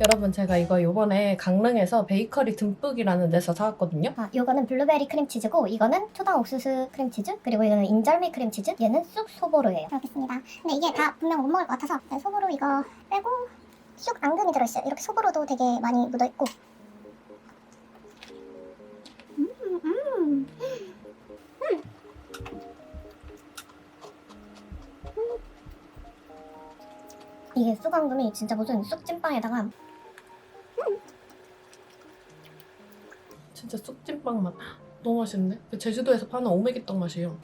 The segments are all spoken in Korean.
여러분 제가 이거 요번에 강릉에서 베이커리 듬뿍이라는 데서 사왔거든요. 요거는 블루베리 크림치즈고 이거는 초당 옥수수 크림치즈 그리고 이거는 인절미 크림치즈 얘는 쑥 소보루예요. 그렇겠습니다. 근데 이게 다 분명 못 먹을 것 같아서 소보루 이거 빼고 쑥 앙금이 들어있어요. 이렇게 소보루도 되게 많이 묻어있고 이게 쑥 앙금이 진짜 무슨 쑥 찐빵에다가 진짜 쑥찐빵 맛. 너무 맛있는데? 그 제주도에서 파는 오메기떡 맛이에요.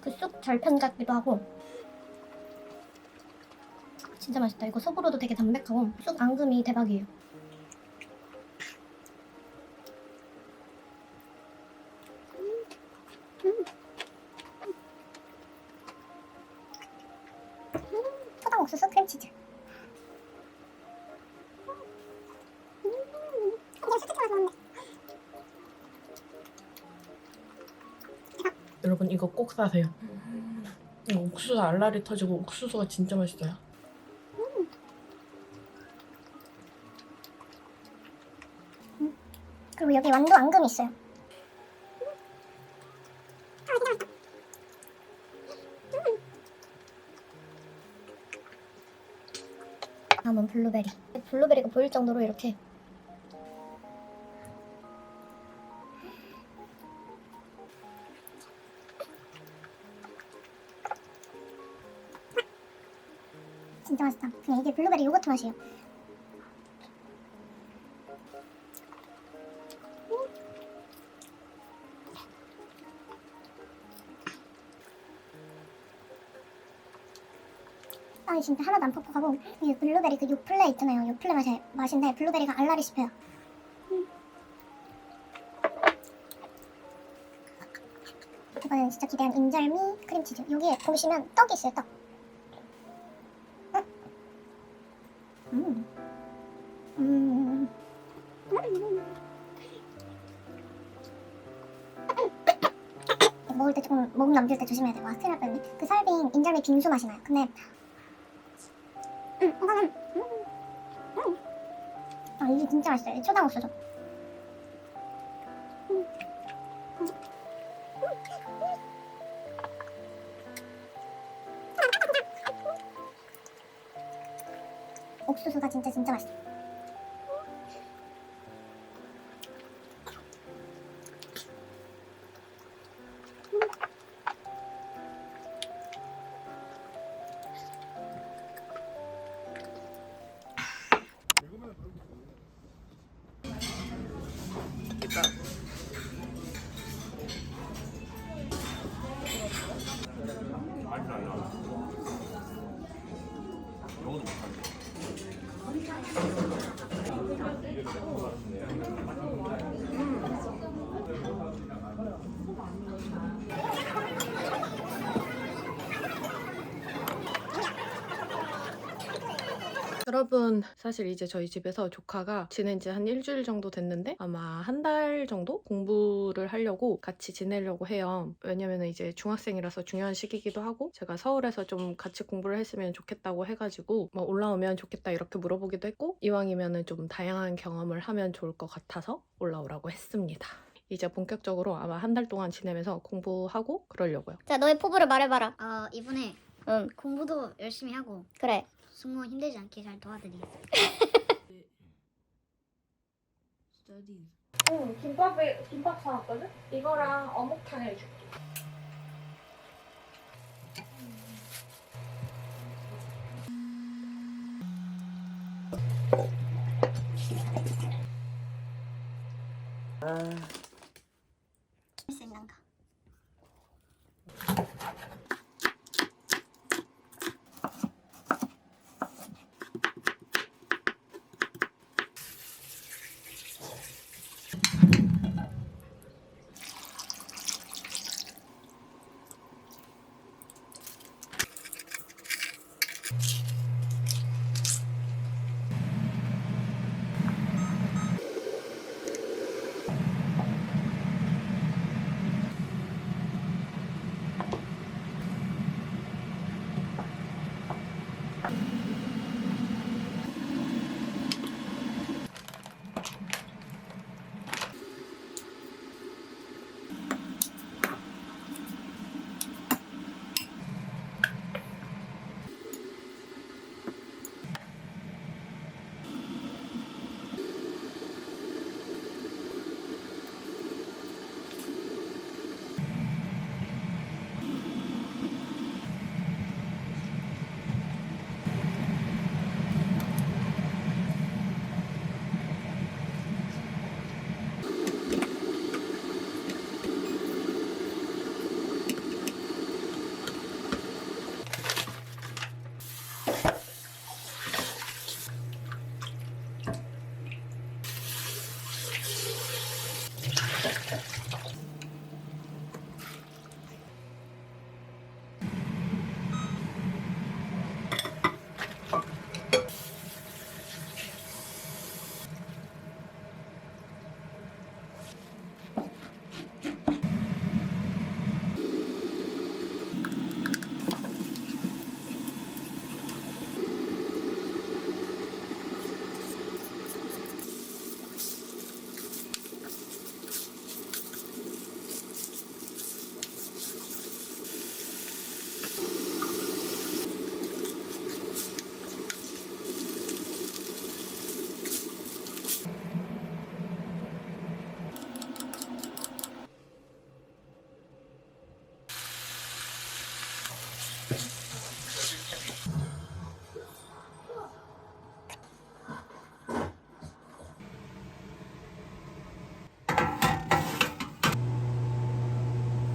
그 쑥 절편 같기도 하고 진짜 맛있다. 이거 소보루도 되게 담백하고 쑥 앙금이 대박이에요. 초당 옥수수 크림치즈. 이게 솔직히 맛있는데. 여러분 이거 꼭 사세요. 이거 옥수수 알알이 터지고 옥수수가 진짜 맛있어요. 그리고 여기 완도 앙금이 있어요. 다음은 블루베리. 블루베리가 보일 정도로 이렇게 진짜 맛있다. 그냥 이게 블루베리 요거트 맛이에요. 아니 진짜 하나도 안 퍽퍽하고 이 블루베리 그 요플레 있잖아요. 요플레 맛인데 블루베리가 알알이 씹혀요. 이거는 진짜 기대한 인절미 크림치즈. 여기에 보시면 떡이 있어요. 떡. 먹을 때 조금 목 넘길 때 조심해야 돼요. 와, 큰일 날 뻔했네. 그 설빙 인절미 빙수 맛이 나요. 근데 이거는 이게 진짜 맛있어요. 초당 옥수수. 옥수수가 진짜 맛있어. 여러분 사실 이제 저희 집에서 조카가 지낸 지 한 일주일 정도 됐는데 아마 한 달 정도 공부를 하려고 같이 지내려고 해요. 왜냐면 이제 중학생이라서 중요한 시기이기도 하고 제가 서울에서 좀 같이 공부를 했으면 좋겠다고 해가지고 뭐 올라오면 좋겠다 이렇게 물어보기도 했고 이왕이면 좀 다양한 경험을 하면 좋을 것 같아서 올라오라고 했습니다. 이제 본격적으로 아마 한 달 동안 지내면서 공부하고 그러려고요. 자 너의 포부를 말해봐라. 이번에 공부도 열심히 하고 그래. 승무원 힘들지 않게 잘 도와드리겠습니다. 김밥 사왔거든? 이거랑 어묵탕 해줄게. 생각나.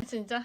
진짜?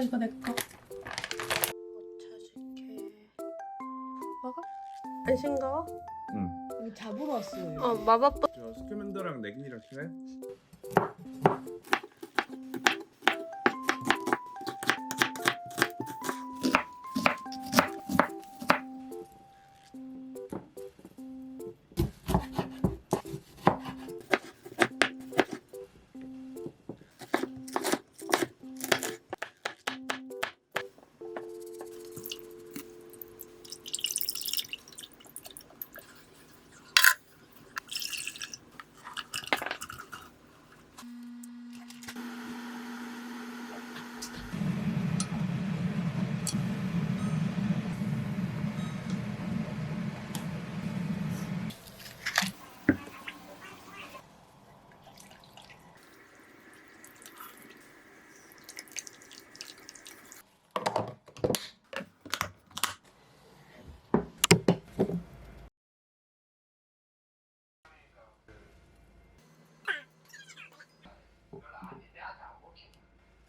이거 내 거. 찾을게. 먹어? 안 싱거워? 응. 여기 잡으러 왔어요. 마법. 저 스캐맨더랑 내긴이랑 친해?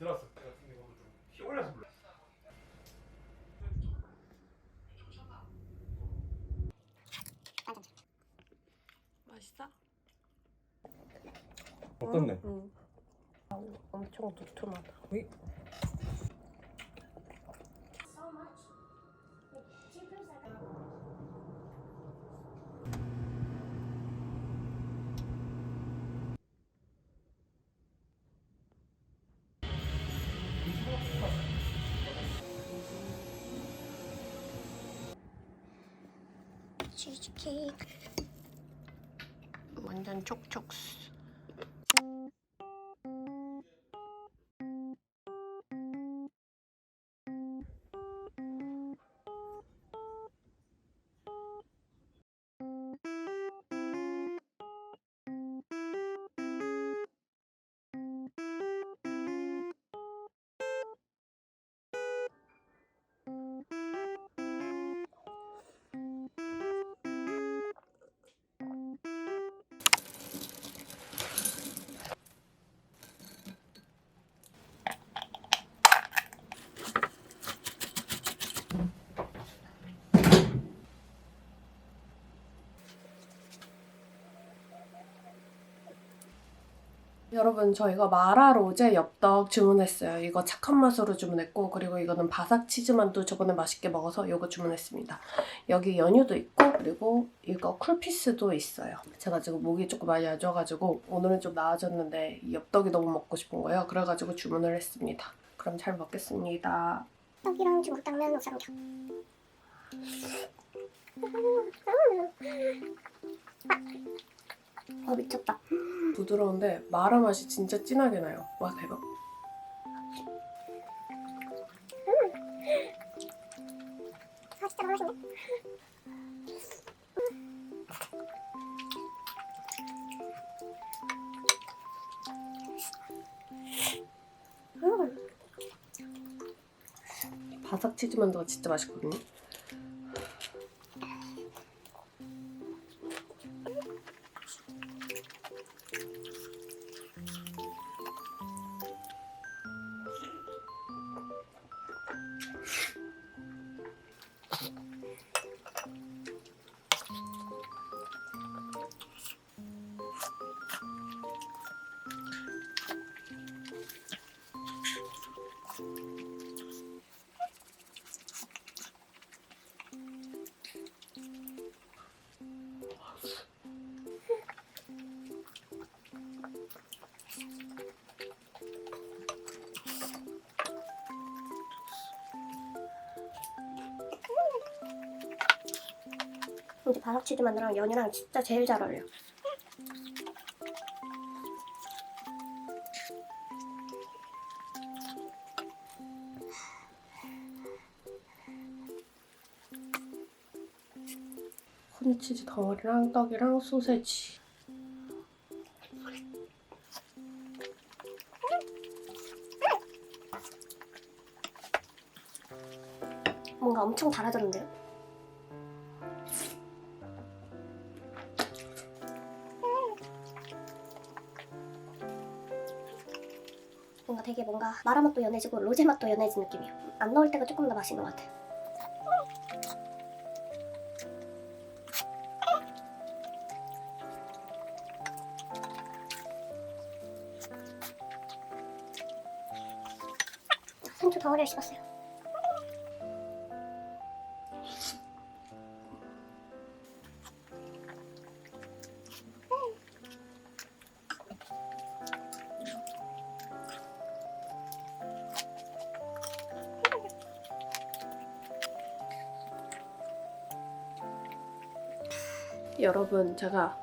들었어. 피 올려서 불러. 맛있어? 어떻네? 응. 엄청 두툼하다. 치즈케이크. 완전 촉촉. 여러분 저희가 마라 로제 엽떡 주문했어요. 이거 착한 맛으로 주문했고 그리고 이거는 바삭 치즈만두 저번에 맛있게 먹어서 이거 주문했습니다. 여기 연유도 있고 그리고 이거 쿨피스도 있어요. 제가 지금 목이 조금 많이 안 좋아가지고 오늘은 좀 나아졌는데 이 엽떡이 너무 먹고 싶은 거예요. 그래가지고 주문을 했습니다. 그럼 잘 먹겠습니다. 떡이랑 중국 당면 우삼겹. 미쳤다. 부드러운데 마라 맛이 진짜 진하게 나요. 와 대박. 아 진짜 맛있네. 바삭 치즈 만두가 진짜 맛있거든요. 이제 바삭치즈 만두랑 연유랑 진짜 제일 잘 어울려. 허니치즈 덩어리랑 떡이랑 소세지. 뭔가 엄청 달아졌는데요? 뭔가 마라 맛도 연해지고 로제 맛도 연해진 느낌이에요. 안 넣을 때가 조금 더 맛있는 것 같아요. 산초 덩어리를 씹었어요. 여러분, 제가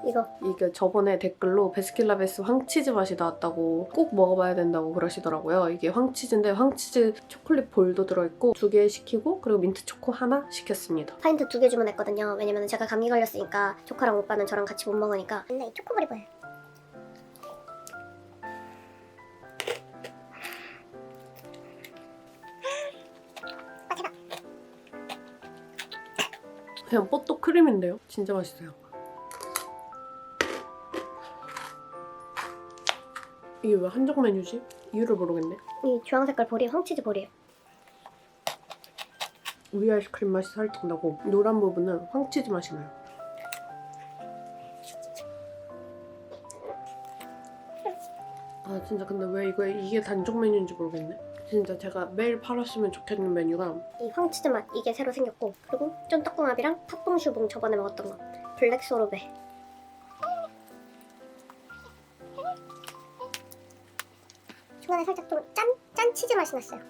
이거 저번에 댓글로 베스킨라빈스 황치즈 맛이 나왔다고 꼭 먹어봐야 된다고 그러시더라고요. 이게 황치즈인데 황치즈 초콜릿 볼도 들어있고 2개 시키고 그리고 민트 초코 하나 시켰습니다. 파인트 2개 주문했거든요. 왜냐면 제가 감기 걸렸으니까 조카랑 오빠는 저랑 같이 못 먹으니까. 근데 이 초코볼이 보여요. 그냥 뽀또 크림인데요? 진짜 맛있어요. 이게 왜 한정 메뉴지? 이유를 모르겠네. 이 주황색깔 볼이 황치즈 볼이에요. 우유 아이스크림 맛이 살짝 나고 노란 부분은 황치즈 맛이 나요. 아 진짜 근데 왜 이게 단종 메뉴인지 모르겠네. 진짜 제가 매일 팔았으면 좋겠는 메뉴가 이 황치즈 맛 이게 새로 생겼고, 그리고 쫀떡궁합이랑 팥붕슈붕 저번에 먹었던 거 블랙 소르베. 중간에 살짝 좀 짠 치즈 맛이 났어요.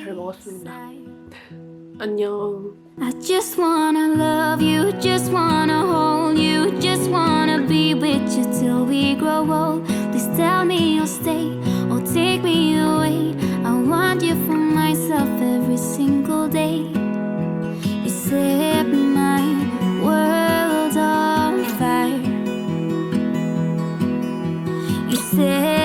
잘 먹었습니다. 안녕. I just wanna love you, just wanna hold you, just wanna be with you till we grow old. Please tell me you'll stay or take me away. I want you for myself every single day. You set my world on fire. You set